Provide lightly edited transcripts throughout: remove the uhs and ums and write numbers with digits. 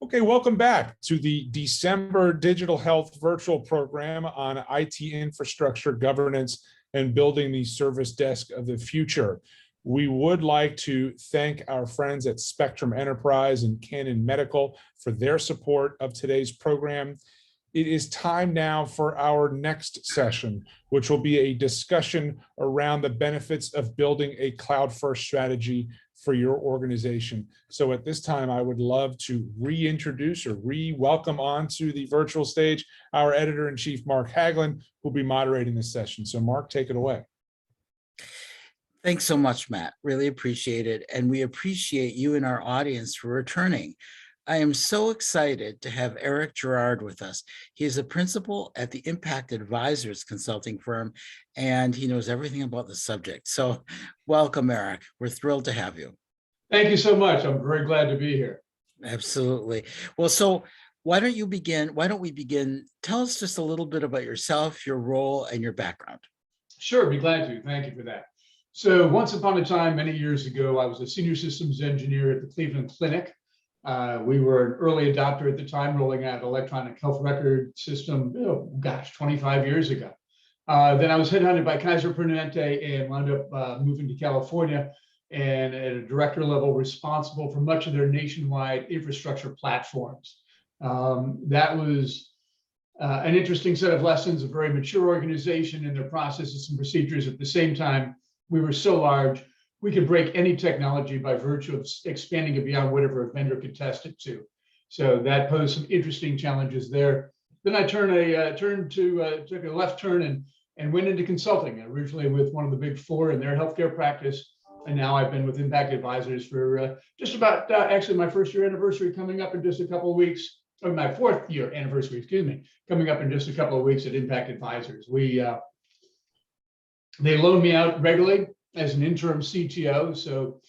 Okay, welcome back to the December Digital Health Virtual Program on IT infrastructure governance and building the service desk of the future. We would like to thank our friends at Spectrum Enterprise and Canon Medical for their support of today's program. It is time now for our next session, which will be a discussion around the benefits of building a cloud-first strategy for your organization. So at this time, I would love to reintroduce or welcome onto the virtual stage our editor-in-chief, Mark Haglund, who'll be moderating this session. So Mark, take it away. Thanks so much, Matt. Really appreciate it. And we appreciate you and our audience for returning. I am so excited to have Eric Gerard with us. He is a principal at the Impact Advisors consulting firm, and he knows everything about the subject. So welcome, Eric. We're thrilled to have you. Thank you so much. I'm very glad to be here. Absolutely. Well, so why don't we begin? Tell us just a little bit about yourself, your role, and your background. Sure, be glad to. Thank you for that. So once upon a time, many years ago, I was a senior systems engineer at the Cleveland Clinic. We were an early adopter at the time, rolling out electronic health record system, 25 years ago. Then I was headhunted by Kaiser Permanente and wound up moving to California and at a director level responsible for much of their nationwide infrastructure platforms. That was an interesting set of lessons, a very mature organization in their processes and procedures. At the same time, we were so large, we could break any technology by virtue of expanding it beyond whatever a vendor could test it to. So that posed some interesting challenges there. Then I took a left turn and went into consulting, originally with one of the big four in their healthcare practice. And now I've been with Impact Advisors for just about, actually my first year anniversary coming up in just a couple of weeks, or my fourth year anniversary, excuse me, coming up in just a couple of weeks at Impact Advisors. They loan me out regularly as an interim CTO. So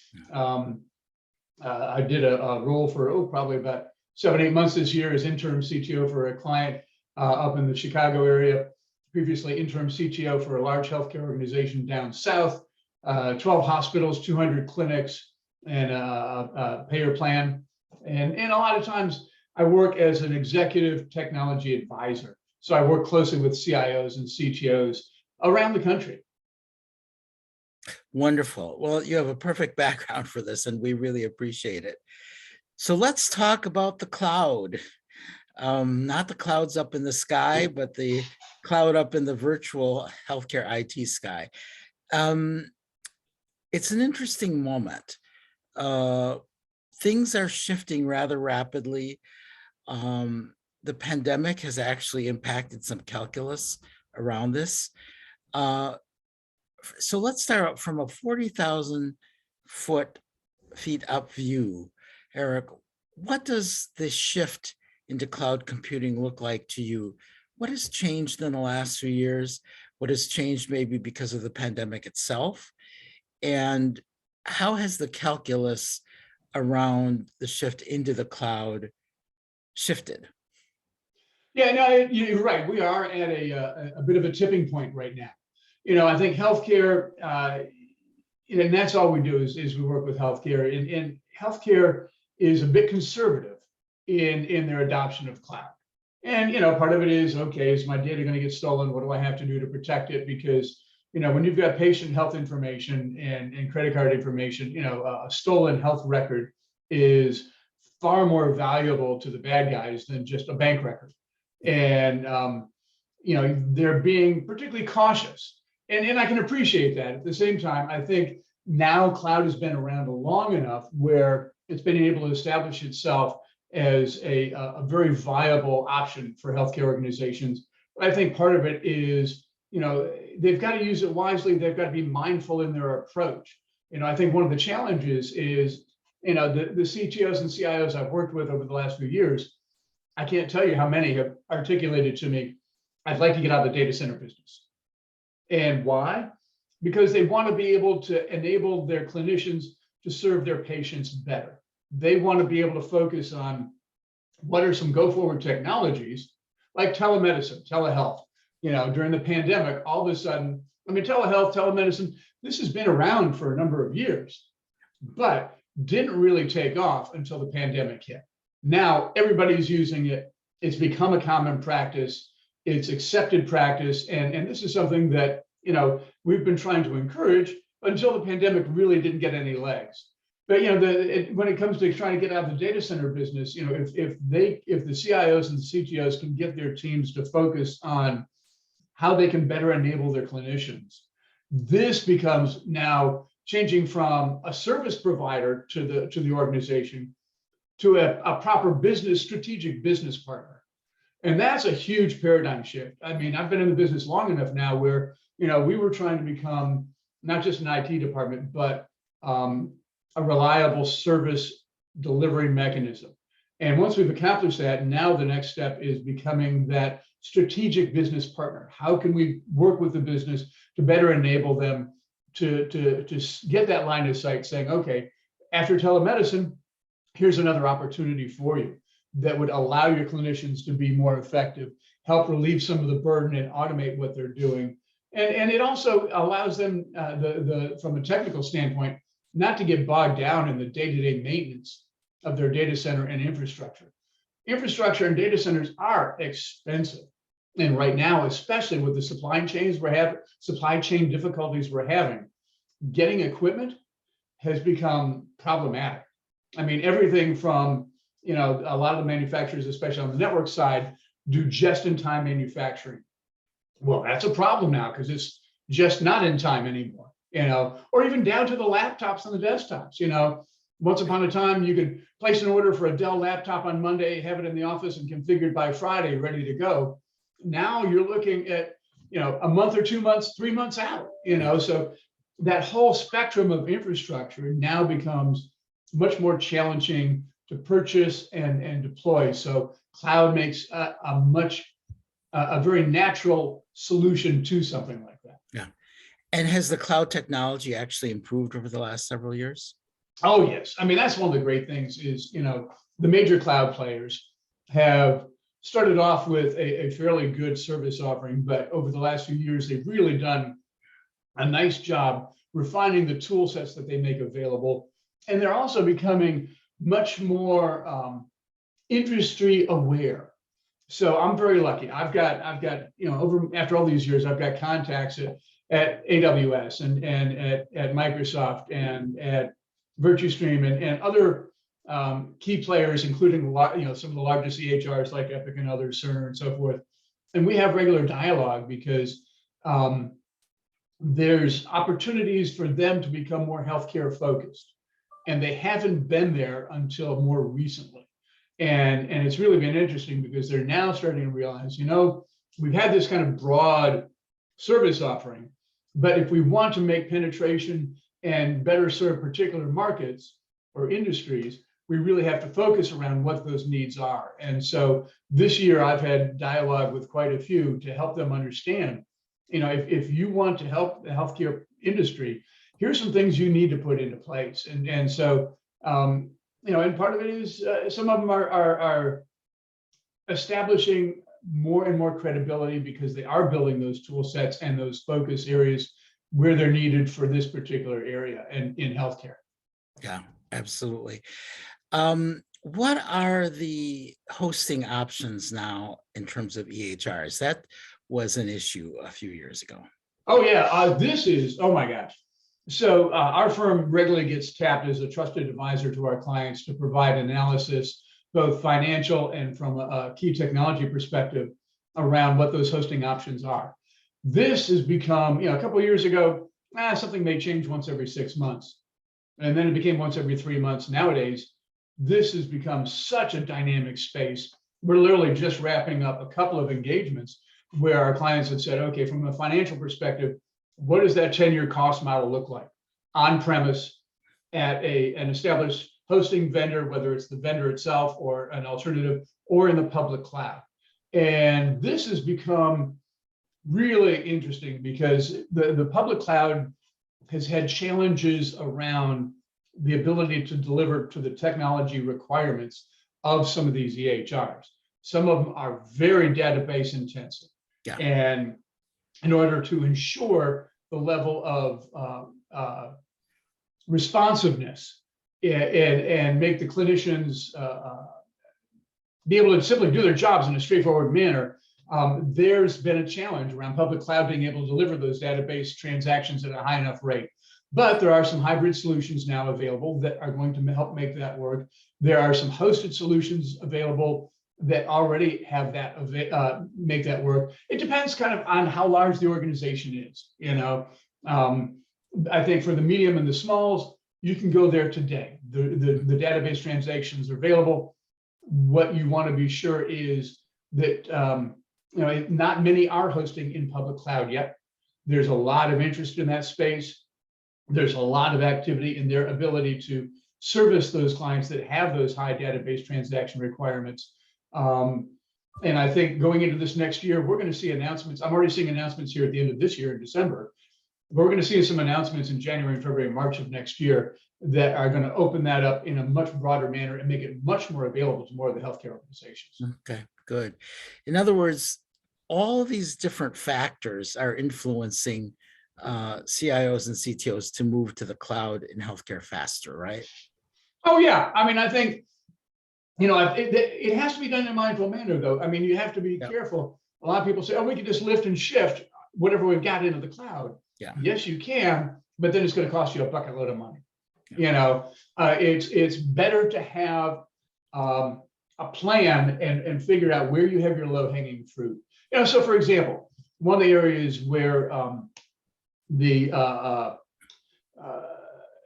I did a role for probably about 7-8 months this year as interim CTO for a client up in the Chicago area. Previously interim CTO for a large healthcare organization down south, 12 hospitals, 200 clinics, and a payer plan. And a lot of times I work as an executive technology advisor. So I work closely with CIOs and CTOs around the country. Wonderful. Well, you have a perfect background for this, and we really appreciate it. So let's talk about the cloud. Not the clouds up in the sky, but the cloud up in the virtual healthcare IT sky. It's an interesting moment. Things are shifting rather rapidly. The pandemic has actually impacted some calculus around this. So let's start out from a 40,000 feet up view. Eric, what does this shift into cloud computing look like to you? What has changed in the last few years? What has changed maybe because of the pandemic itself? And how has the calculus around the shift into the cloud shifted? Yeah, no, you're right. We are at a bit of a tipping point right now. I think healthcare, and that's all we do is we work with healthcare. And healthcare is a bit conservative in their adoption of cloud. And, part of it is, okay, is my data going to get stolen? What do I have to do to protect it? Because, when you've got patient health information and credit card information, a stolen health record is far more valuable to the bad guys than just a bank record. And, they're being particularly cautious. And I can appreciate that. At the same time, I think now cloud has been around long enough where it's been able to establish itself as a very viable option for healthcare organizations. But I think part of it is, they've got to use it wisely. They've got to be mindful in their approach. I think one of the challenges is, the CTOs and CIOs I've worked with over the last few years, I can't tell you how many have articulated to me, I'd like to get out of the data center business. And why? Because they want to be able to enable their clinicians to serve their patients better. They want to be able to focus on what are some go-forward technologies like telemedicine, telehealth. During the pandemic, all of a sudden, telehealth, telemedicine, this has been around for a number of years, but didn't really take off until the pandemic hit. Now everybody's using it. It's become a common practice. It's accepted practice. And this is something that, we've been trying to encourage until the pandemic really didn't get any legs. But, when it comes to trying to get out of the data center business, if the CIOs and the CTOs can get their teams to focus on how they can better enable their clinicians, this becomes now changing from a service provider to the organization to a proper strategic business partner. And that's a huge paradigm shift. I mean, I've been in the business long enough now where, we were trying to become not just an IT department, but a reliable service delivery mechanism. And once we've accomplished that, now the next step is becoming that strategic business partner. How can we work with the business to better enable them to get that line of sight saying, okay, after telemedicine, here's another opportunity for you that would allow your clinicians to be more effective, help relieve some of the burden and automate what they're doing. And it also allows them, from a technical standpoint, not to get bogged down in the day-to-day maintenance of their data center and infrastructure. Infrastructure and data centers are expensive. And right now, especially with the supply chain difficulties we're having, getting equipment has become problematic. I mean, everything from, a lot of the manufacturers, especially on the network side, do just-in-time manufacturing. Well, that's a problem now because it's just not in time anymore, or even down to the laptops and the desktops. Once upon a time, you could place an order for a Dell laptop on Monday, have it in the office and configured by Friday, ready to go. Now you're looking at, a month or 2 months, 3 months out, so that whole spectrum of infrastructure now becomes much more challenging to purchase and deploy. So cloud makes a very natural solution to something like that. Yeah. And has the cloud technology actually improved over the last several years? Oh, yes. I mean, that's one of the great things is, the major cloud players have started off with a fairly good service offering, but over the last few years, they've really done a nice job refining the tool sets that they make available. And they're also becoming much more industry aware. So I'm very lucky. I've got, after all these years, I've got contacts at AWS and at Microsoft and at VirtuStream and other key players, including some of the largest EHRs like Epic and others, Cerner and so forth. And we have regular dialogue because there's opportunities for them to become more healthcare focused. And they haven't been there until more recently. And it's really been interesting because they're now starting to realize, we've had this kind of broad service offering, but if we want to make penetration and better serve particular markets or industries, we really have to focus around what those needs are. And so this year I've had dialogue with quite a few to help them understand, if you want to help the healthcare industry, here's some things you need to put into place. And so, and part of it is some of them are establishing more and more credibility because they are building those tool sets and those focus areas where they're needed for this particular area and in healthcare. Yeah, absolutely. What are the hosting options now in terms of EHRs? That was an issue a few years ago. Oh yeah, oh my gosh. So our firm regularly gets tapped as a trusted advisor to our clients to provide analysis, both financial and from a key technology perspective around what those hosting options are. This has become, a couple of years ago, something may change once every 6 months. And then it became once every 3 months. Nowadays, this has become such a dynamic space. We're literally just wrapping up a couple of engagements where our clients had said, okay, from a financial perspective, what does that 10-year cost model look like on premise at an established hosting vendor, whether it's the vendor itself or an alternative, or in the public cloud? And this has become really interesting because the public cloud has had challenges around the ability to deliver to the technology requirements of some of these EHRs. Some of them are very database intensive. Yeah. And in order to ensure the level of responsiveness and make the clinicians be able to simply do their jobs in a straightforward manner, there's been a challenge around public cloud being able to deliver those database transactions at a high enough rate. But there are some hybrid solutions now available that are going to help make that work. There are some hosted solutions available that already have that make that work. It depends kind of on how large the organization is. I think for the medium and the smalls, you can go there today. The database transactions are available. What you want to be sure is that not many are hosting in public cloud yet. There's a lot of interest in that space. There's a lot of activity in their ability to service those clients that have those high database transaction requirements. And I think going into this next year, we're going to see announcements. I'm already seeing announcements here at the end of this year in December. But we're going to see some announcements in January, February, March of next year that are going to open that up in a much broader manner and make it much more available to more of the healthcare organizations. Okay, good. In other words, all these different factors are influencing CIOs and CTOs to move to the cloud in healthcare faster, right? Oh, yeah. I mean, I think, it has to be done in a mindful manner, though. I mean, you have to be careful. A lot of people say, oh, we can just lift and shift whatever we've got into the cloud. Yeah. Yes, you can, but then it's going to cost you a bucket load of money. Yeah. It's better to have a plan and figure out where you have your low hanging fruit. So for example, one of the areas where the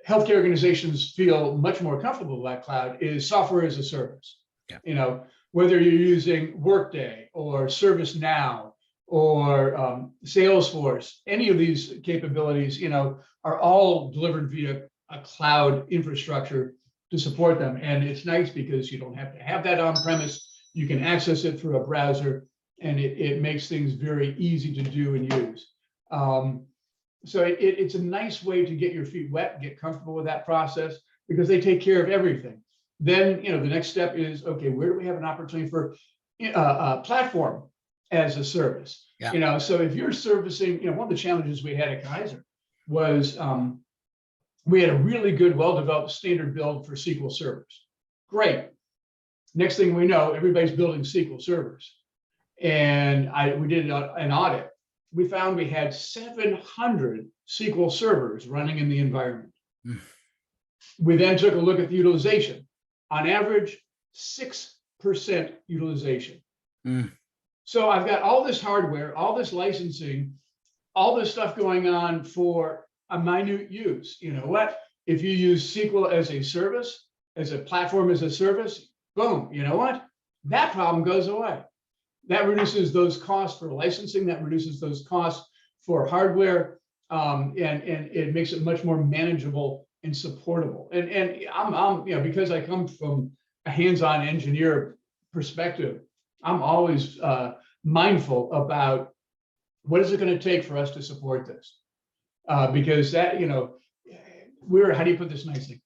healthcare organizations feel much more comfortable with that cloud is software as a service. Yeah. Whether you're using Workday or ServiceNow or Salesforce, any of these capabilities, are all delivered via a cloud infrastructure to support them. And it's nice because you don't have to have that on premise. You can access it through a browser, and it makes things very easy to do and use. So it's a nice way to get your feet wet, get comfortable with that process, because they take care of everything. Then, the next step is, okay, where do we have an opportunity for a platform as a service? Yeah. So if you're servicing, one of the challenges we had at Kaiser was we had a really good, well-developed standard build for SQL servers. Great. Next thing we know, everybody's building SQL servers. And we did an audit. We found we had 700 SQL servers running in the environment. We then took a look at the utilization. On average, 6% utilization. So I've got all this hardware, all this licensing, all this stuff going on for a minute use. You know what? If you use SQL as a service, as a platform as a service, boom, you know what? That problem goes away. That reduces those costs for licensing, that reduces those costs for hardware, and it makes it much more manageable and supportable. And I'm because I come from a hands-on engineer perspective, I'm always mindful about what is it going to take for us to support this? Because that, how do you put this nicely?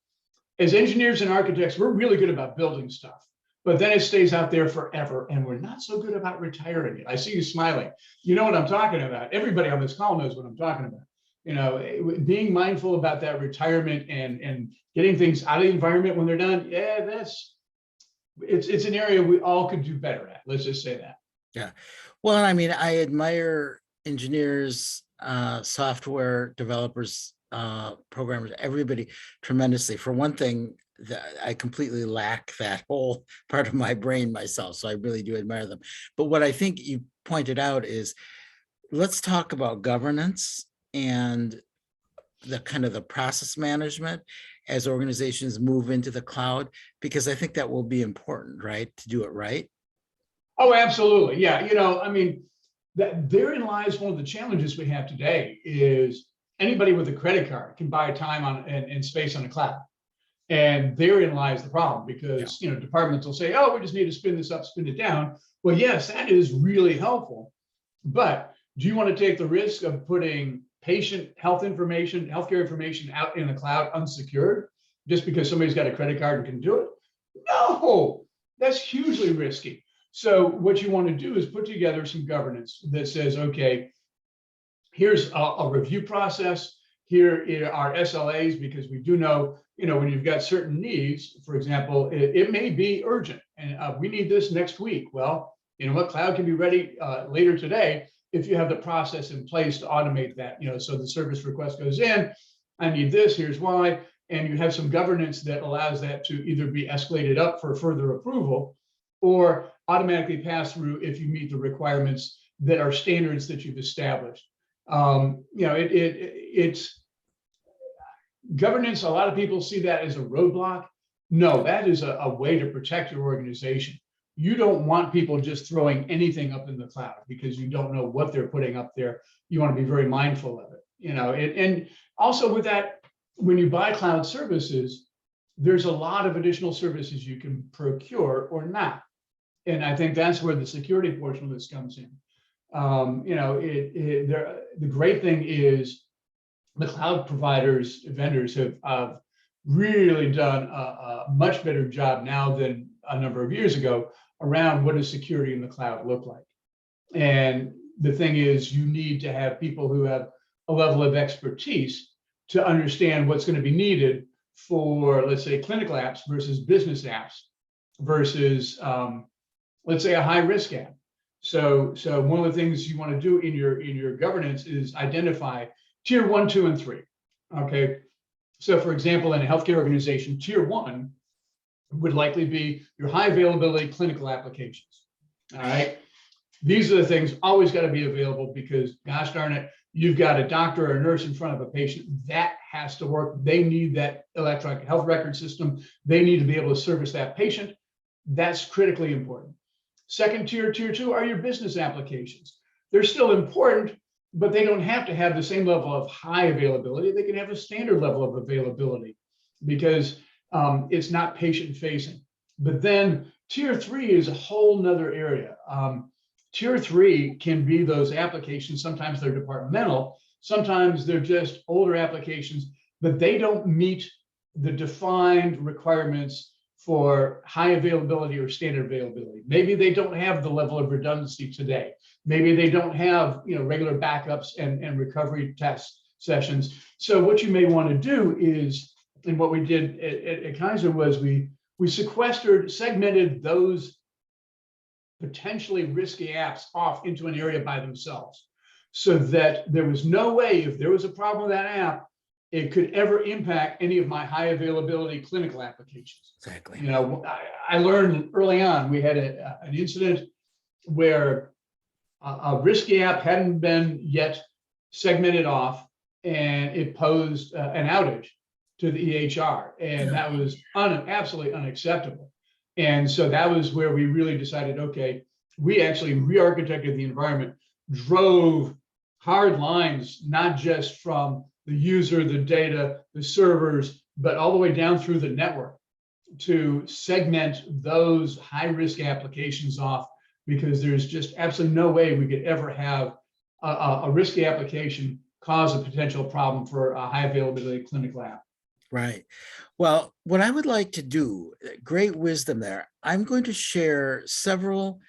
As engineers and architects, we're really good about building stuff, but then it stays out there forever, and we're not so good about retiring it. I see you smiling. You know what I'm talking about. Everybody on this call knows what I'm talking about. Being mindful about that retirement and getting things out of the environment when they're done. Yeah, it's an area we all could do better at. Let's just say that. Yeah. Well, I mean, I admire engineers, software developers, programmers, everybody tremendously. For one thing, I completely lack that whole part of my brain myself, so I really do admire them. But what I think you pointed out is, let's talk about governance and the kind of the process management as organizations move into the cloud, because I think that will be important, right, to do it right. Oh, absolutely. Yeah. I mean, therein lies one of the challenges we have today is anybody with a credit card can buy time and space on the cloud. And therein lies the problem, because departments will say, oh, we just need to spin this up, spin it down. Well, yes, that is really helpful. But do you want to take the risk of putting patient health information, healthcare information out in the cloud unsecured just because somebody's got a credit card and can do it? No, that's hugely risky. So what you want to do is put together some governance that says, okay, here's a review process. Here are SLAs, because we do know, when you've got certain needs, for example, it may be urgent and we need this next week. Well, you know what, cloud can be ready later today if you have the process in place to automate that. You know, so the service request goes in, I need this, here's why, and you have some governance that allows that to either be escalated up for further approval or automatically pass through if you meet the requirements that are standards that you've established. You know, it's governance. A lot of people see that as a roadblock. No, that is a way to protect your organization. You don't want people just throwing anything up in the cloud because you don't know what they're putting up there. You want to be very mindful of it, you know, and also with that, when you buy cloud services, there's a lot of additional services you can procure or not. And I think that's where the security portion of this comes in. You know, the great thing is the cloud providers, vendors have really done a much better job now than a number of years ago around what does security in the cloud look like. And the thing is, you need to have people who have a level of expertise to understand what's going to be needed for, let's say, clinical apps versus business apps versus, let's say, a high risk app. So one of the things you want to do in your governance is identify tier 1, 2, and 3. Okay. So for example, in a healthcare organization, tier 1 would likely be your high availability clinical applications. All right. These are the things always got to be available because, gosh darn it, you've got a doctor or a nurse in front of a patient. That has to work. They need that electronic health record system. They need to be able to service that patient. That's critically important. Second tier, tier 2 are your business applications. They're still important, but they don't have to have the same level of high availability. They can have a standard level of availability because it's not patient facing. But then tier 3 is a whole nother area. Tier 3 can be those applications. Sometimes they're departmental, sometimes they're just older applications, but they don't meet the defined requirements for high availability or standard availability. Maybe they don't have the level of redundancy today. Maybe they don't have, you know, regular backups and recovery test sessions. So what you may want to do is, and what we did at Kaiser was we segmented those potentially risky apps off into an area by themselves so that there was no way, if there was a problem with that app, it could ever impact any of my high availability clinical applications. Exactly. You know, I learned early on, we had an incident where a risky app hadn't been yet segmented off and it posed an outage to the EHR. And that was absolutely unacceptable. And so that was where we really decided, okay, we actually re-architected the environment, drove hard lines, not just from the user, the data, the servers, but all the way down through the network to segment those high-risk applications off, because there's just absolutely no way we could ever have a risky application cause a potential problem for a high availability clinical app. Right. Well, what I would like to do, great wisdom there. I'm going to share several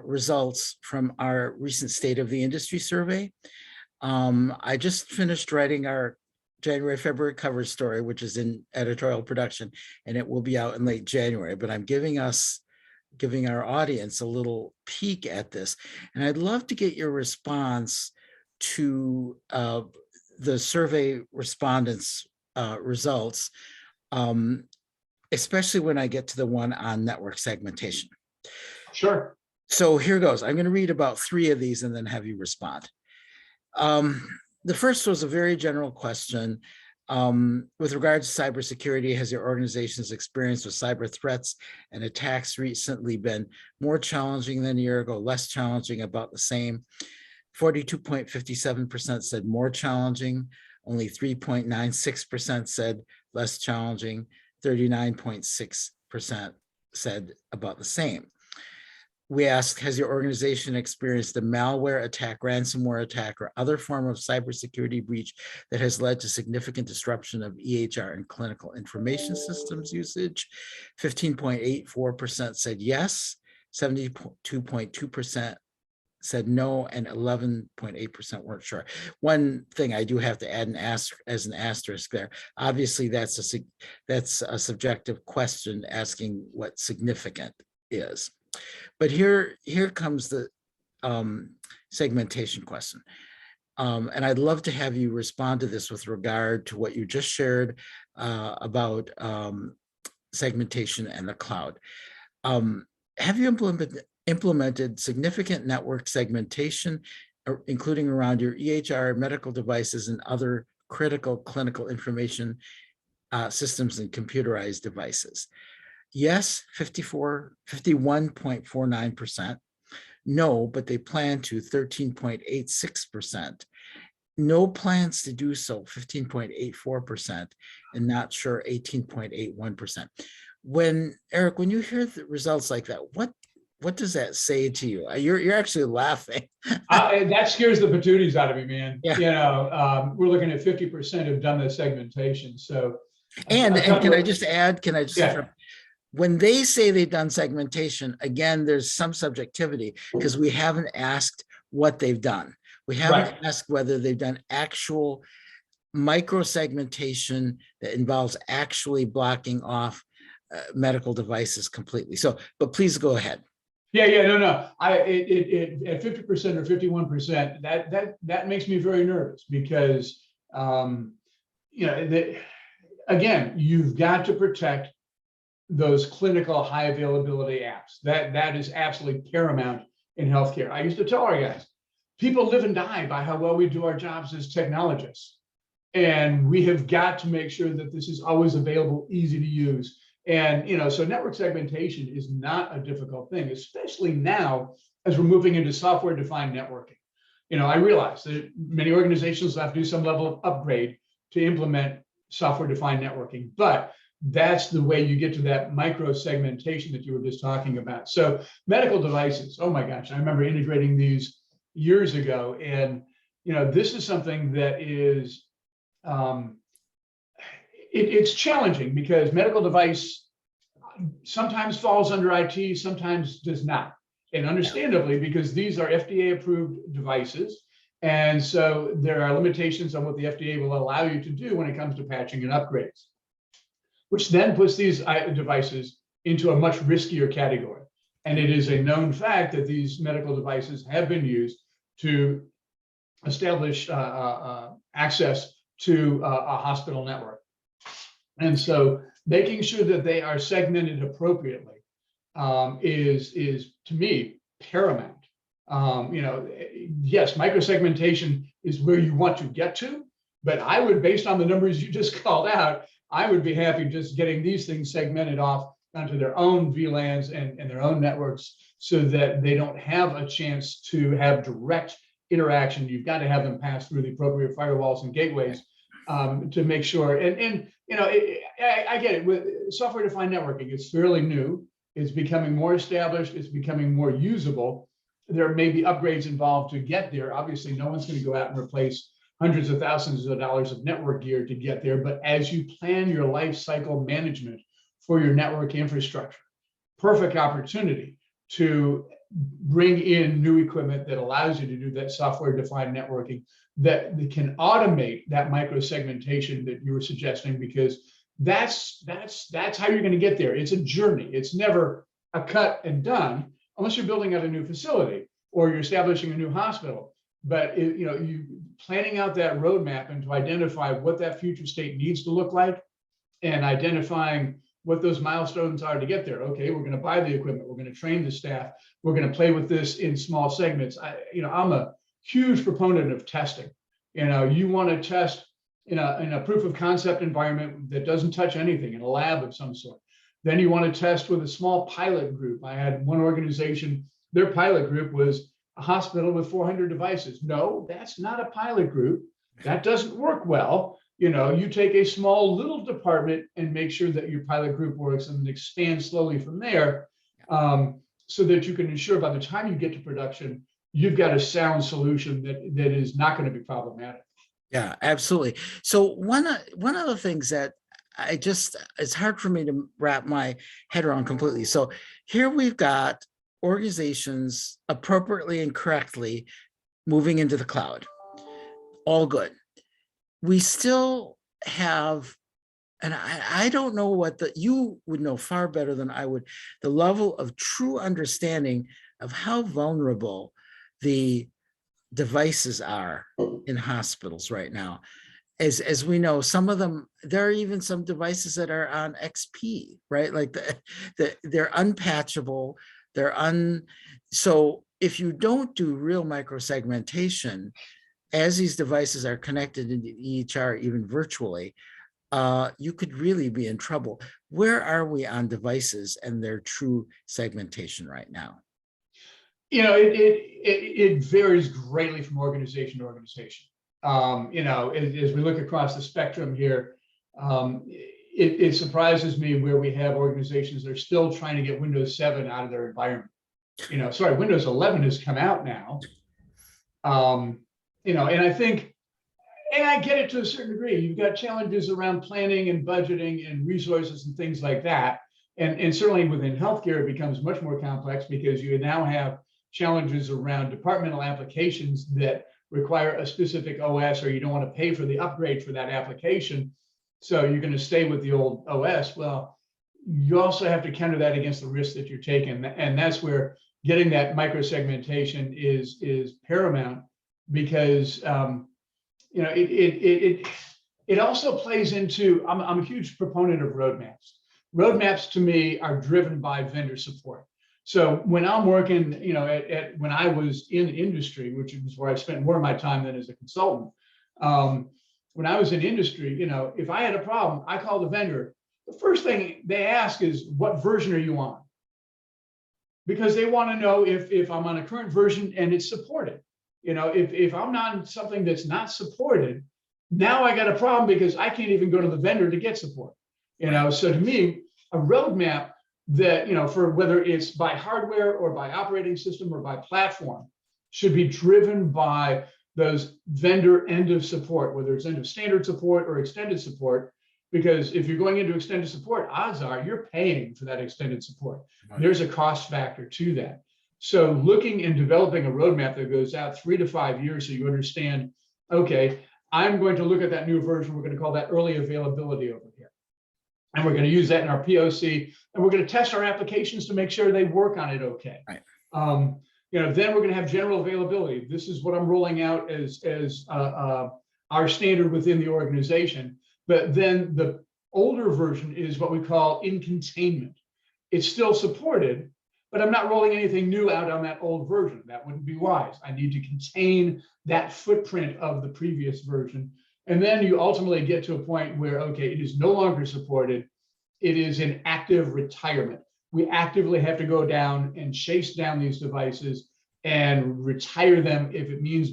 results from our recent State of the Industry survey. I just finished writing our January, February cover story, which is in editorial production, and it will be out in late January, but I'm giving our audience a little peek at this. And I'd love to get your response to the survey respondents' results, especially when I get to the one on network segmentation. Sure. So here goes. I'm going to read about 3 of these and then have you respond. The first was a very general question. With regard to cybersecurity, has your organization's experience with cyber threats and attacks recently been more challenging than a year ago, less challenging, about the same? 42.57% said more challenging. Only 3.96% said less challenging. 39.6% said about the same. We asked, has your organization experienced a malware attack, ransomware attack, or other form of cybersecurity breach that has led to significant disruption of EHR and clinical information systems usage? 15.84% said yes, 72.2% said no, and 11.8% weren't sure. One thing I do have to add as an asterisk there, obviously that's a subjective question asking what's significant. is. But here comes the segmentation question. And I'd love to have you respond to this with regard to what you just shared about segmentation and the cloud. Have you implemented significant network segmentation, including around your EHR, medical devices, and other critical clinical information systems and computerized devices? Yes, 51.49%. No, but they plan to 13.86%. No plans to do so, 15.84%, and not sure, 18.81%. Eric, when you hear the results like that, what does that say to you? You're actually laughing. That scares the patooties out of me, man. Yeah. You know, we're looking at 50% have done the segmentation. So, and can I just add? Yeah. When they say they've done segmentation, again, there's some subjectivity because we haven't asked what they've done. We haven't asked whether they've done actual micro segmentation that involves actually blocking off medical devices completely. So, but please go ahead. No. At 50% or 51%, that makes me very nervous because, again, you've got to protect those clinical high availability apps. That is absolutely paramount in healthcare. I used to tell our guys, people live and die by how well we do our jobs as technologists. And we have got to make sure that this is always available, easy to use. And, so network segmentation is not a difficult thing, especially now as we're moving into software-defined networking. I realize that many organizations will have to do some level of upgrade to implement software-defined networking, but that's the way you get to that micro segmentation that you were just talking about. So medical devices, oh my gosh, I remember integrating these years ago. And, this is something that is, it's challenging because medical device sometimes falls under IT, sometimes does not. And understandably, because these are FDA approved devices. And so there are limitations on what the FDA will allow you to do when it comes to patching and upgrades, which then puts these devices into a much riskier category. And it is a known fact that these medical devices have been used to establish access to a hospital network. And so making sure that they are segmented appropriately is to me, paramount. Yes, microsegmentation is where you want to get to, but I would, based on the numbers you just called out, I would be happy just getting these things segmented off onto their own VLANs and their own networks so that they don't have a chance to have direct interaction. You've got to have them pass through the appropriate firewalls and gateways to make sure. And I get it. With software-defined networking, it's fairly new. It's becoming more established. It's becoming more usable. There may be upgrades involved to get there. Obviously, no one's going to go out and replace hundreds of thousands of dollars of network gear to get there. But as you plan your life cycle management for your network infrastructure, perfect opportunity to bring in new equipment that allows you to do that software-defined networking that can automate that micro segmentation that you were suggesting, because that's how you're going to get there. It's a journey. It's never a cut and done unless you're building out a new facility or you're establishing a new hospital. But you planning out that roadmap and to identify what that future state needs to look like and identifying what those milestones are to get there. Okay, we're going to buy the equipment. We're going to train the staff. We're going to play with this in small segments. I'm a huge proponent of testing. You want to test in a proof of concept environment that doesn't touch anything, in a lab of some sort. Then you want to test with a small pilot group. I had one organization, their pilot group was a hospital with 400 devices. No, that's not a pilot group. That doesn't work well. You take a small little department and make sure that your pilot group works and expand slowly from there, so that you can ensure by the time you get to production, you've got a sound solution that is not going to be problematic. Yeah, absolutely. So one of the things that it's hard for me to wrap my head around completely. So here we've got organizations appropriately and correctly moving into the cloud. All good. We still have and I don't know what you would know far better than I would, the level of true understanding of how vulnerable the devices are in hospitals right now. As we know, some of them, there are even some devices that are on XP, right? Like they're unpatchable, so if you don't do real microsegmentation, as these devices are connected into EHR, even virtually, you could really be in trouble. Where are we on devices and their true segmentation right now? It varies greatly from organization to organization. As we look across the spectrum here, it surprises me where we have organizations that are still trying to get Windows 7 out of their environment. Windows 11 has come out now. And I think, and I get it to a certain degree, you've got challenges around planning and budgeting and resources and things like that. And certainly within healthcare, it becomes much more complex because you now have challenges around departmental applications that require a specific OS, or you don't want to pay for the upgrade for that application. So you're going to stay with the old OS. Well, you also have to counter that against the risk that you're taking. And that's where getting that microsegmentation is paramount, because it also plays into, I'm a huge proponent of roadmaps. Roadmaps to me are driven by vendor support. So when I'm working, when I was in industry, which is where I spent more of my time than as a consultant, when I was in industry, if I had a problem, I call the vendor. The first thing they ask is, what version are you on? Because they want to know if I'm on a current version and it's supported. If I'm not on something that's not supported, now I got a problem because I can't even go to the vendor to get support. So to me, a roadmap that, for whether it's by hardware or by operating system or by platform, should be driven by those vendor end of support, whether it's end of standard support or extended support. Because if you're going into extended support, odds are you're paying for that extended support. Right. There's a cost factor to that. So looking and developing a roadmap that goes out 3 to 5 years, so you understand, okay, I'm going to look at that new version. We're going to call that early availability over here. And we're going to use that in our POC, and we're going to test our applications to make sure they work on it okay. Right. Then we're going to have general availability. This is what I'm rolling out as our standard within the organization. But then the older version is what we call in containment. It's still supported, but I'm not rolling anything new out on that old version. That wouldn't be wise. I need to contain that footprint of the previous version. And then you ultimately get to a point where, okay, it is no longer supported. It is in active retirement. We actively have to go down and chase down these devices and retire them if it means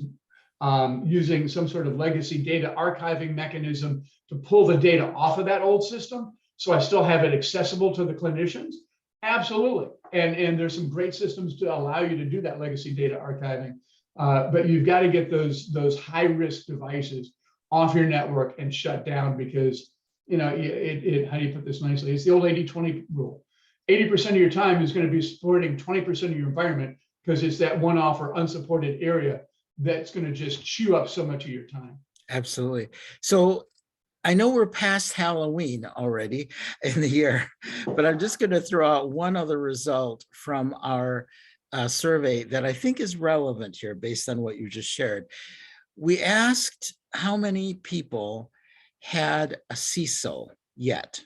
using some sort of legacy data archiving mechanism to pull the data off of that old system so I still have it accessible to the clinicians. Absolutely. And there's some great systems to allow you to do that legacy data archiving. But you've got to get those high-risk devices off your network and shut down, because, how do you put this nicely? It's the old 80-20 rule. 80% of your time is going to be supporting 20% of your environment, because it's that one-off or unsupported area that's going to just chew up so much of your time. Absolutely. So I know we're past Halloween already in the year, but I'm just going to throw out one other result from our survey that I think is relevant here based on what you just shared. We asked how many people had a CISO yet.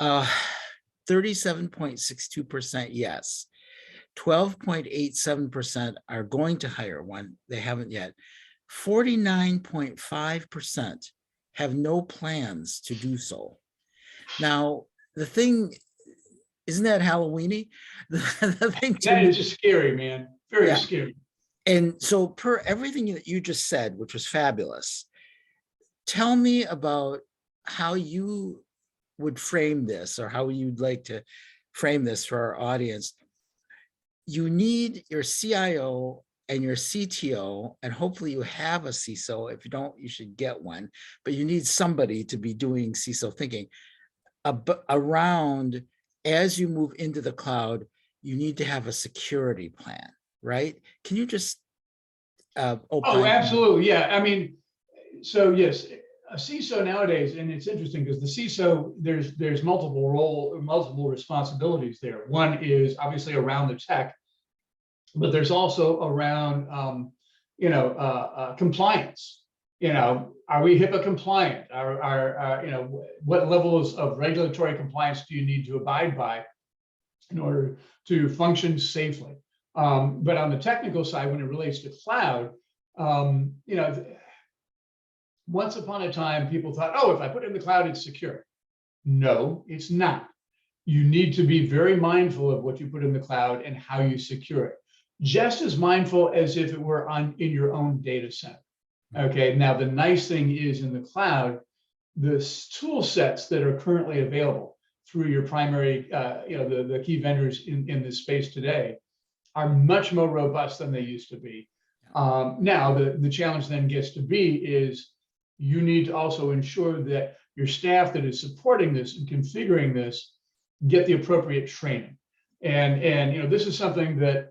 37.62% yes. 12.87% are going to hire one. They haven't yet. 49.5% have no plans to do so. Now, the thing, isn't that Halloweeny? The thing that is just scary, man. Very scary. And so per everything that you just said, which was fabulous, tell me about how you would frame this, or how you'd like to frame this for our audience. You need your CIO and your CTO, and hopefully you have a CISO. If you don't, you should get one, but you need somebody to be doing CISO thinking around, as you move into the cloud, you need to have a security plan, right? Can you just Oh, absolutely. Yeah. I mean, so yes, a CISO nowadays, and it's interesting because the CISO, there's multiple responsibilities there. One is obviously around the tech, but there's also around compliance. Are we HIPAA compliant? What levels of regulatory compliance do you need to abide by in order to function safely? But on the technical side, when it relates to cloud, once upon a time, people thought, oh, if I put it in the cloud, it's secure. No, it's not. You need to be very mindful of what you put in the cloud and how you secure it. Just as mindful as if it were in your own data center. Okay, now the nice thing is in the cloud, the tool sets that are currently available through your primary, the key vendors in this space today are much more robust than they used to be. Now, the challenge then gets to be is you need to also ensure that your staff that is supporting this and configuring this get the appropriate training. And this is something that,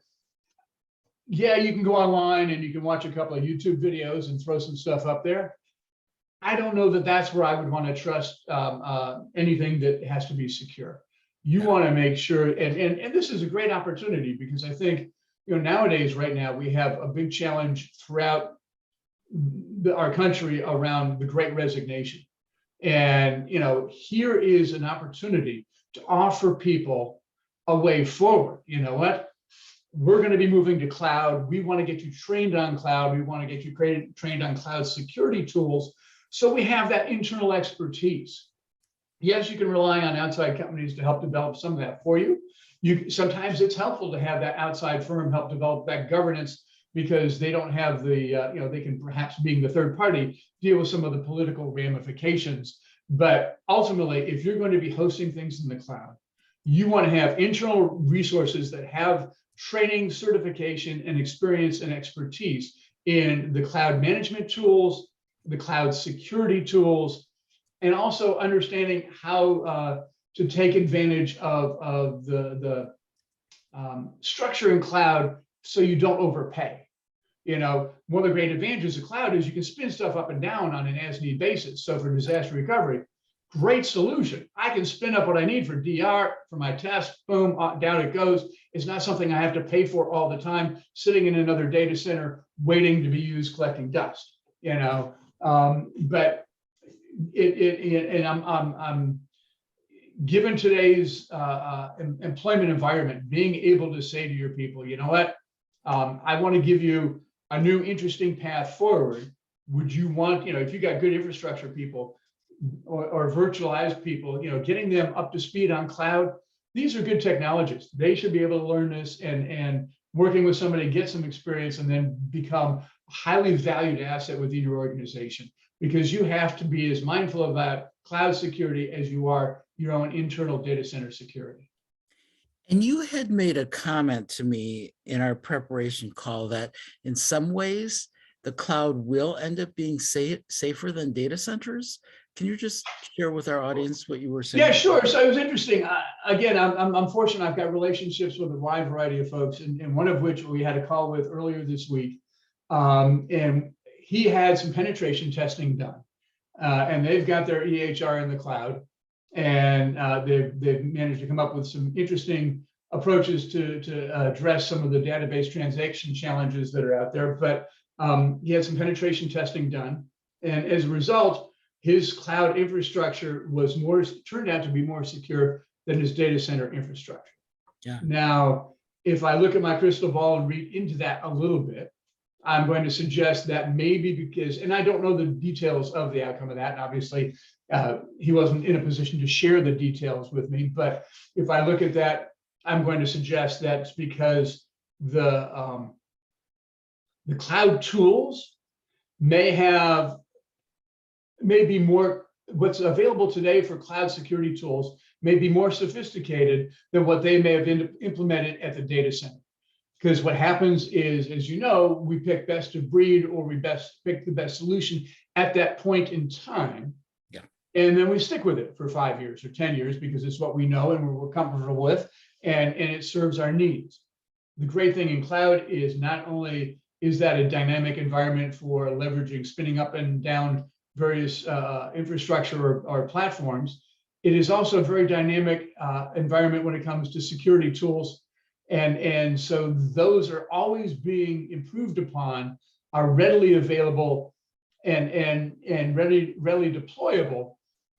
yeah, you can go online and you can watch a couple of YouTube videos and throw some stuff up there. I don't know that that's where I would want to trust anything that has to be secure. You want to make sure, and this is a great opportunity because I think, nowadays, right now, we have a big challenge throughout our country around the Great Resignation. And, here is an opportunity to offer people a way forward. You know what? We're going to be moving to cloud. We want to get you trained on cloud. We want to get you trained on cloud security tools. So we have that internal expertise. Yes, you can rely on outside companies to help develop some of that for you. Sometimes it's helpful to have that outside firm help develop that governance because they don't have the, they can perhaps, being the third party, deal with some of the political ramifications. But ultimately, if you're going to be hosting things in the cloud, you want to have internal resources that have training, certification, and experience and expertise in the cloud management tools, the cloud security tools, and also understanding how to take advantage of the structure in cloud so you don't overpay. One of the great advantages of cloud is you can spin stuff up and down on an as-need basis. So for disaster recovery, great solution. I can spin up what I need for DR, for my test, boom, down it goes. It's not something I have to pay for all the time, sitting in another data center, waiting to be used, collecting dust, but I'm given today's employment environment, being able to say to your people, you know what, I want to give you a new interesting path forward. Would you want, if you got good infrastructure people or virtualized people, getting them up to speed on cloud, these are good technologists. They should be able to learn this and working with somebody, get some experience, and then become a highly valued asset within your organization, because you have to be as mindful about cloud security as you are your own internal data center security. And you had made a comment to me in our preparation call that in some ways, the cloud will end up being safer than data centers. Can you just share with our audience what you were saying? Yeah, sure. So it was interesting. Again, I'm fortunate. I've got relationships with a wide variety of folks, and one of which we had a call with earlier this week. And he had some penetration testing done. And they've got their EHR in the cloud. And they've managed to come up with some interesting approaches to address some of the database transaction challenges that are out there. But he had some penetration testing done. And as a result, his cloud infrastructure turned out to be more secure than his data center infrastructure. Yeah. Now, if I look at my crystal ball and read into that a little bit, I'm going to suggest that maybe because, and I don't know the details of the outcome of that, and obviously he wasn't in a position to share the details with me, but if I look at that, I'm going to suggest that it's because the cloud tools may be more, what's available today for cloud security tools may be more sophisticated than what they may have implemented at the data center. Because what happens is, as you know, we pick best of breed, or we pick the best solution at that point in time. Yeah. And then we stick with it for 5 years or 10 years because it's what we know and we're comfortable with, and it serves our needs. The great thing in cloud is not only is that a dynamic environment for leveraging, spinning up and down various infrastructure or platforms. It is also a very dynamic environment when it comes to security tools. And so those are always being improved upon, are readily available and readily deployable.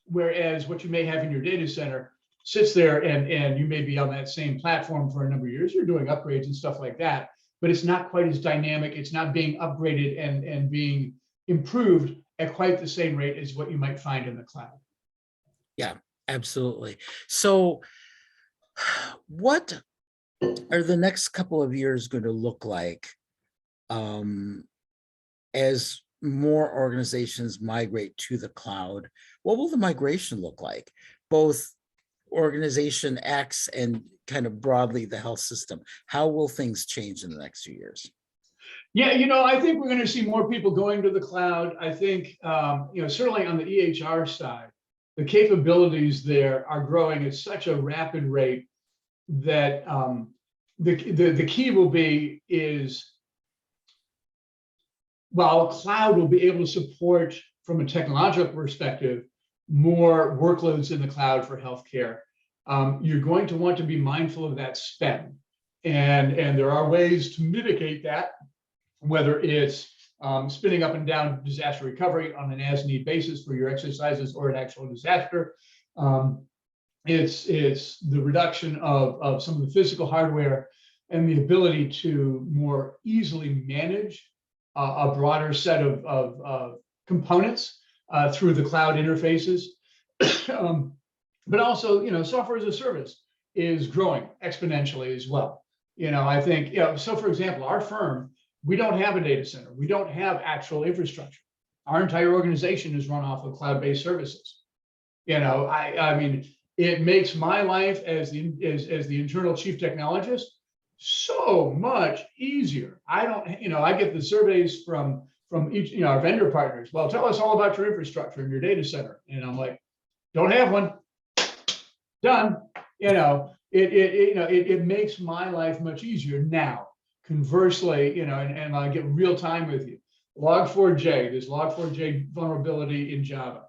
Whereas what you may have in your data center sits there and you may be on that same platform for a number of years. You're doing upgrades and stuff like that, but it's not quite as dynamic. It's not being upgraded and being improved at quite the same rate as what you might find in the cloud. Yeah, absolutely. So what are the next couple of years going to look like as more organizations migrate to the cloud? What will the migration look like, both organization X and kind of broadly the health system? How will things change in the next few years? Yeah, I think we're going to see more people going to the cloud. I think, certainly on the EHR side, the capabilities there are growing at such a rapid rate that the key will be is, while cloud will be able to support, from a technological perspective, more workloads in the cloud for healthcare, you're going to want to be mindful of that spend. And there are ways to mitigate that, whether it's spinning up and down disaster recovery on an as-need basis for your exercises or an actual disaster. It's the reduction of some of the physical hardware and the ability to more easily manage a broader set of components through the cloud interfaces. But also, software as a service is growing exponentially as well. I think, so for example, our firm, we don't have a data center. We don't have actual infrastructure. Our entire organization is run off of cloud-based services. I mean, it makes my life as the internal chief technologist so much easier. I get the surveys from each, our vendor partners. Well, tell us all about your infrastructure and your data center. And I'm like, don't have one. Done. It makes my life much easier now. Conversely, and I get real time with you. Log4j, this Log4j vulnerability in Java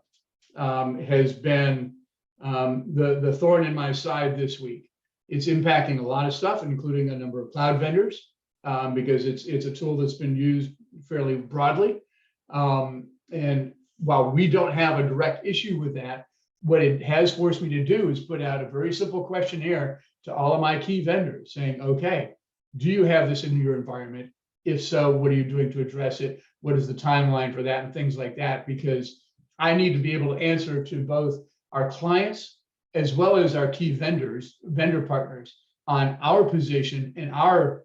has been the thorn in my side this week. It's impacting a lot of stuff, including a number of cloud vendors, because it's a tool that's been used fairly broadly. And while we don't have a direct issue with that, what it has forced me to do is put out a very simple questionnaire to all of my key vendors saying, okay, do you have this in your environment? If so, what are you doing to address it? What is the timeline for that and things like that? Because I need to be able to answer to both our clients as well as our key vendor partners on our position and our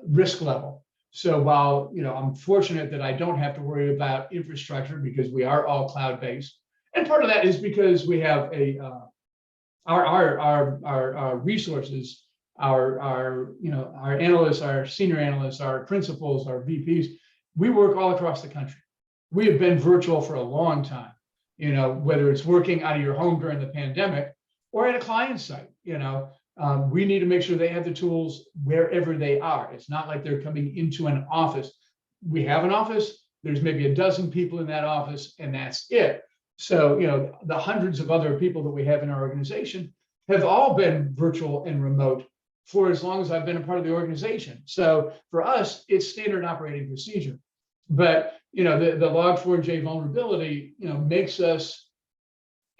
risk level. So while I'm fortunate that I don't have to worry about infrastructure because we are all cloud-based, and part of that is because we have our resources, our analysts, our senior analysts, our principals, our VPs, we work all across the country. We have been virtual for a long time, whether it's working out of your home during the pandemic or at a client site. We need to make sure they have the tools wherever they are. It's not like they're coming into an office. We have an office, there's maybe a dozen people in that office, and that's it. So, the hundreds of other people that we have in our organization have all been virtual and remote for as long as I've been a part of the organization. So for us, it's standard operating procedure. But the Log4j vulnerability, makes us,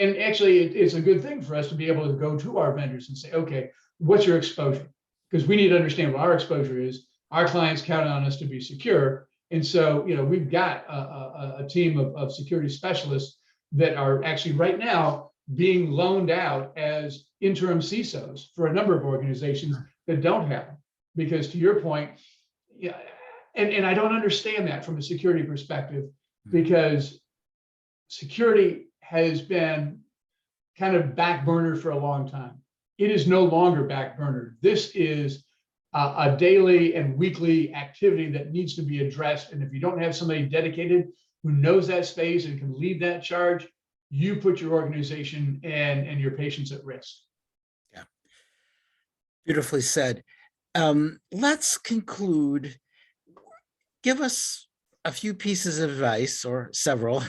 and actually it's a good thing for us to be able to go to our vendors and say, okay, what's your exposure? Because we need to understand what our exposure is. Our clients count on us to be secure. And so, we've got a team of security specialists that are actually right now being loaned out as interim CISOs for a number of organizations that don't have them. Because to your point, and I don't understand that from a security perspective, because security has been kind of back burner for a long time. It is no longer back burner. This is a daily and weekly activity that needs to be addressed. And if you don't have somebody dedicated who knows that space and can lead that charge, you put your organization and your patients at risk. Yeah, beautifully said. Let's conclude. Give us a few pieces of advice, or several,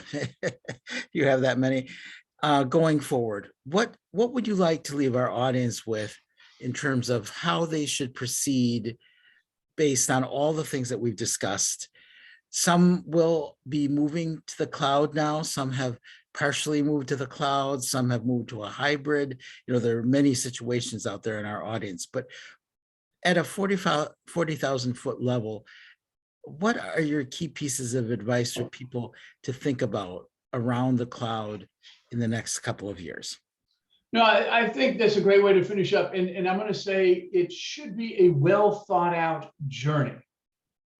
you have that many, going forward. What would you like to leave our audience with in terms of how they should proceed based on all the things that we've discussed? Some will be moving to the cloud now. Some have partially moved to the cloud. Some have moved to a hybrid. There are many situations out there in our audience, but at a 40,000 foot level, what are your key pieces of advice for people to think about around the cloud in the next couple of years? No, I think that's a great way to finish up. And I'm going to say it should be a well thought out journey.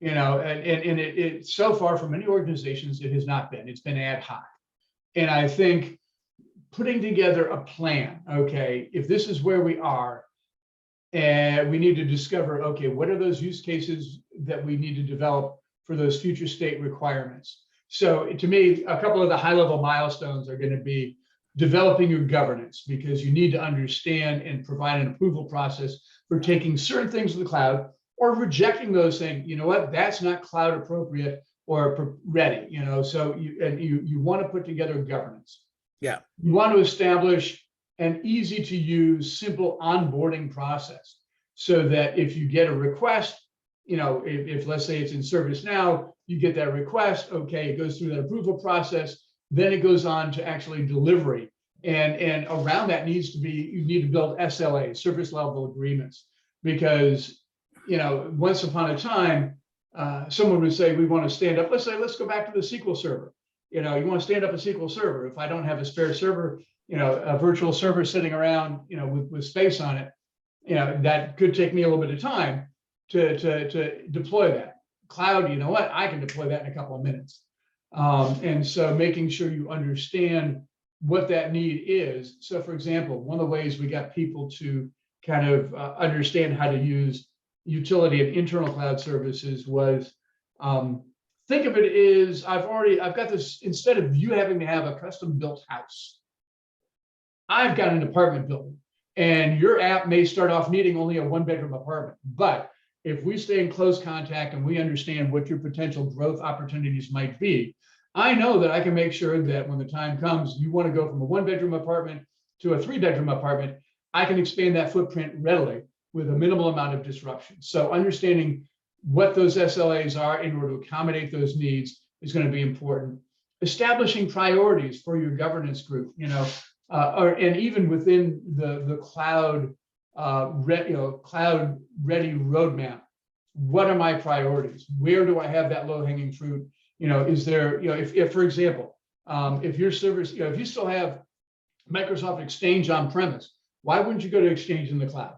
And it so far for many organizations, it has not been. It's been ad hoc. And I think putting together a plan, okay, if this is where we are, and we need to discover, okay, what are those use cases that we need to develop for those future state requirements? So to me, a couple of the high level milestones are going to be developing your governance, because you need to understand and provide an approval process for taking certain things to the cloud or rejecting those, saying, you know what, that's not cloud appropriate or ready, so you want to put together governance. Yeah. You want to establish an easy to use, simple onboarding process, so that if you get a request, if let's say it's in ServiceNow, you get that request, okay, it goes through that approval process, then it goes on to actually delivery. And around that you need to build SLAs, service level agreements, because, once upon a time, someone would say, we want to stand up, let's go back to the SQL server. You want to stand up a SQL server. If I don't have a spare server, a virtual server sitting around, with space on it, that could take me a little bit of time to deploy that. Cloud, you know what? I can deploy that in a couple of minutes. And so making sure you understand what that need is. So for example, one of the ways we got people to kind of understand how to use utility and internal cloud services was, think of it as I've got this, instead of you having to have a custom built house, I've got an apartment building, and your app may start off needing only a 1-bedroom apartment. But if we stay in close contact and we understand what your potential growth opportunities might be, I know that I can make sure that when the time comes, you want to go from a 1-bedroom apartment to a 3-bedroom apartment, I can expand that footprint readily with a minimal amount of disruption. So understanding what those SLAs are in order to accommodate those needs is going to be important. Establishing priorities for your governance group, and even within the cloud cloud ready roadmap, what are my priorities? Where do I have that low hanging fruit? Is there, if for example, if your service, if you still have Microsoft Exchange on premise, why wouldn't you go to Exchange in the cloud,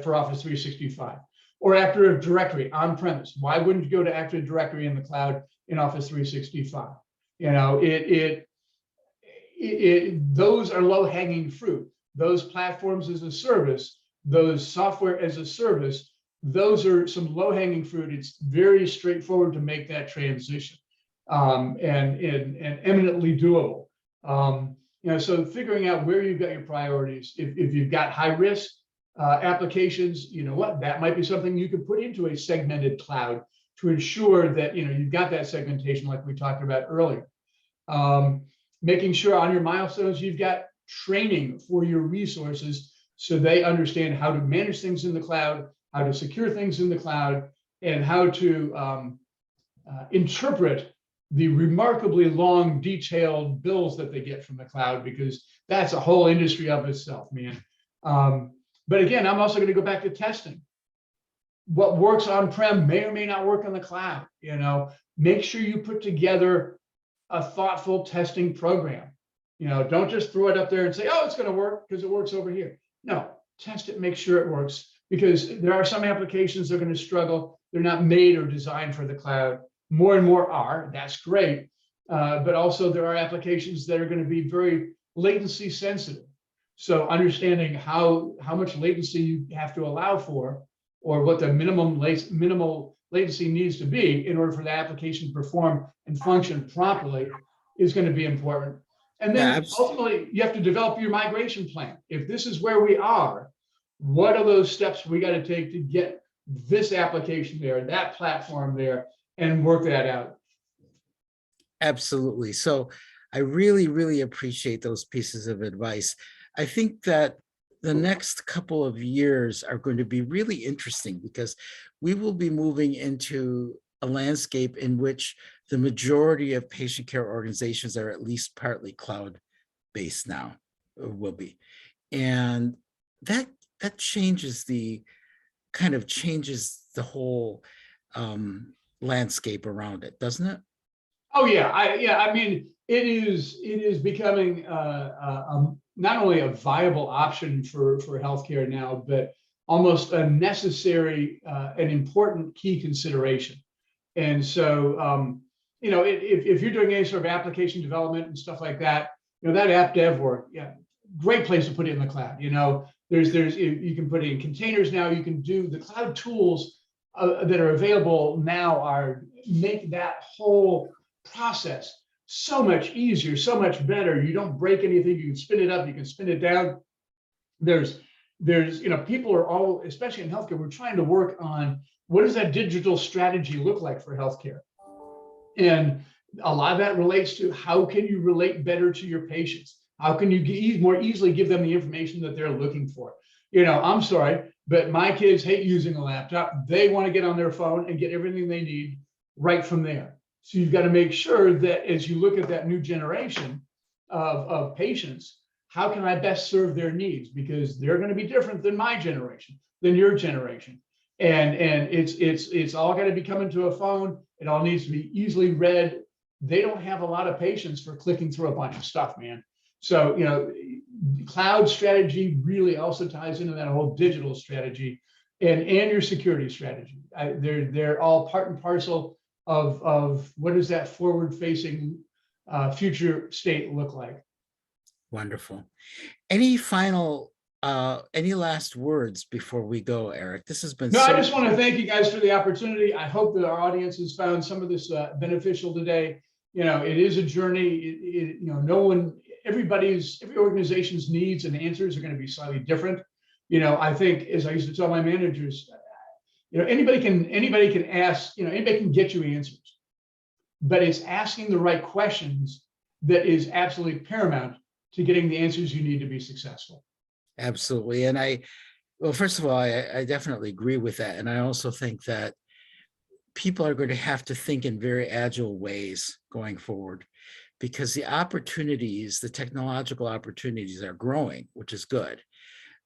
for Office 365? Or Active Directory on premise, why wouldn't you go to Active Directory in the cloud in Office 365? Those are low hanging fruit. Those platforms as a service, those software as a service, those are some low hanging fruit. It's very straightforward to make that transition, and eminently doable. So figuring out where you've got your priorities. If you've got high risk applications, that might be something you could put into a segmented cloud to ensure that you've got that segmentation like we talked about earlier. Making sure on your milestones you've got training for your resources so they understand how to manage things in the cloud, how to secure things in the cloud, and how to interpret the remarkably long, detailed bills that they get from the cloud, because that's a whole industry of itself, man. But again, I'm also going to go back to testing. What works on-prem may or may not work on the cloud. Make sure you put together a thoughtful testing program. Don't just throw it up there and say, oh, it's going to work because it works over here. No, test it, make sure it works, because there are some applications that are going to struggle. They're not made or designed for the cloud. More and more are, that's great. But also there are applications that are going to be very latency sensitive. So understanding how much latency you have to allow for, or what the minimal latency needs to be in order for the application to perform and function properly, is going to be important. And then ultimately, you have to develop your migration plan. If this is where we are, what are those steps we got to take to get this application there, that platform there, and work that out? Absolutely. So I really, really appreciate those pieces of advice. I think that the next couple of years are going to be really interesting because we will be moving into a landscape in which the majority of patient care organizations are at least partly cloud-based now, or will be. And that changes the whole landscape around it, doesn't it? Oh yeah, I mean, it is becoming not only a viable option for healthcare now, but almost a necessary an important key consideration. And so, if you're doing any sort of application development and stuff like that, that app dev work, yeah, great place to put it in the cloud. You can put it in containers now. You can do the cloud tools that are available now are make that whole process so much easier, so much better. You don't break anything. You can spin it up. You can spin it down. There's people are all, especially in healthcare, we're trying to work on what does that digital strategy look like for healthcare? And a lot of that relates to how can you relate better to your patients? How can you more easily give them the information that they're looking for? I'm sorry, but my kids hate using a laptop. They want to get on their phone and get everything they need right from there. So you've got to make sure that as you look at that new generation of patients, how can I best serve their needs? Because they're going to be different than my generation, than your generation. And it's all got to be coming to a phone. It all needs to be easily read. They don't have a lot of patience for clicking through a bunch of stuff, man. So, cloud strategy really also ties into that whole digital strategy and your security strategy. They're all part and parcel of what does that forward-facing future state look like? Wonderful. Any last words before we go, Eric? This has been No, I just want to thank you guys for the opportunity. I hope that our audience has found some of this beneficial today. It is a journey. Every organization's needs and answers are going to be slightly different. I think, as I used to tell my managers, anybody can ask, anybody can get you answers, but it's asking the right questions that is absolutely paramount to getting the answers you need to be successful. Absolutely. And well, first of all, I definitely agree with that. And I also think that people are going to have to think in very agile ways going forward, because the technological opportunities are growing, which is good.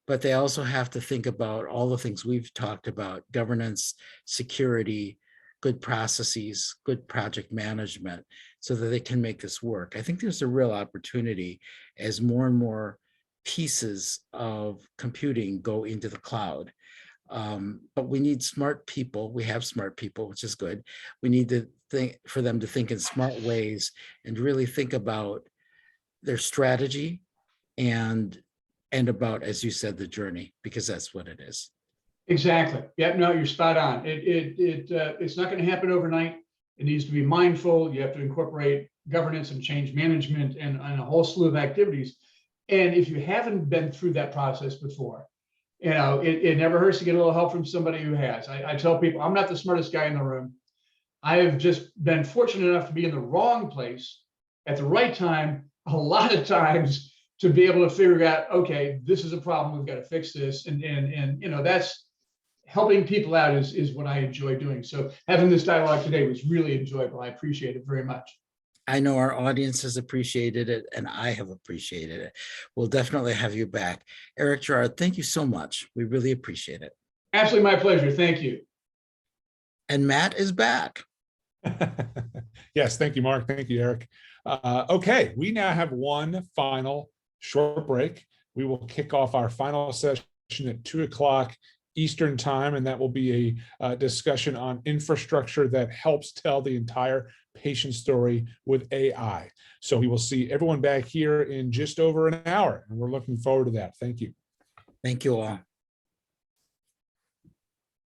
But they also have to think about all the things we've talked about: governance, security, good processes, good project management, so that they can make this work. I think there's a real opportunity as more and more pieces of computing go into the cloud. But we need smart people. We have smart people, which is good. We need to think for them to think in smart ways and really think about their strategy and about, as you said, the journey, because that's what it is. Exactly. Yeah, no, you're spot on. It's not going to happen overnight. It needs to be mindful. You have to incorporate governance and change management and a whole slew of activities. And if you haven't been through that process before, it never hurts to get a little help from somebody who has. I tell people, I'm not the smartest guy in the room. I have just been fortunate enough to be in the wrong place at the right time, a lot of times, to be able to figure out, okay, this is a problem. We've got to fix this. And that's helping people out is what I enjoy doing. So having this dialogue today was really enjoyable. I appreciate it very much. I know our audience has appreciated it, and I have appreciated it. We'll definitely have you back. Eric Gerard, thank you so much. We really appreciate it. Absolutely my pleasure. Thank you. And Matt is back. Yes, thank you, Mark. Thank you, Eric. Okay, we now have one final short break. We will kick off our final session at 2 o'clock Eastern time, and that will be a discussion on infrastructure that helps tell the entire patient story with AI. So we will see everyone back here in just over an hour, and we're looking forward to that. Thank you. Thank you all.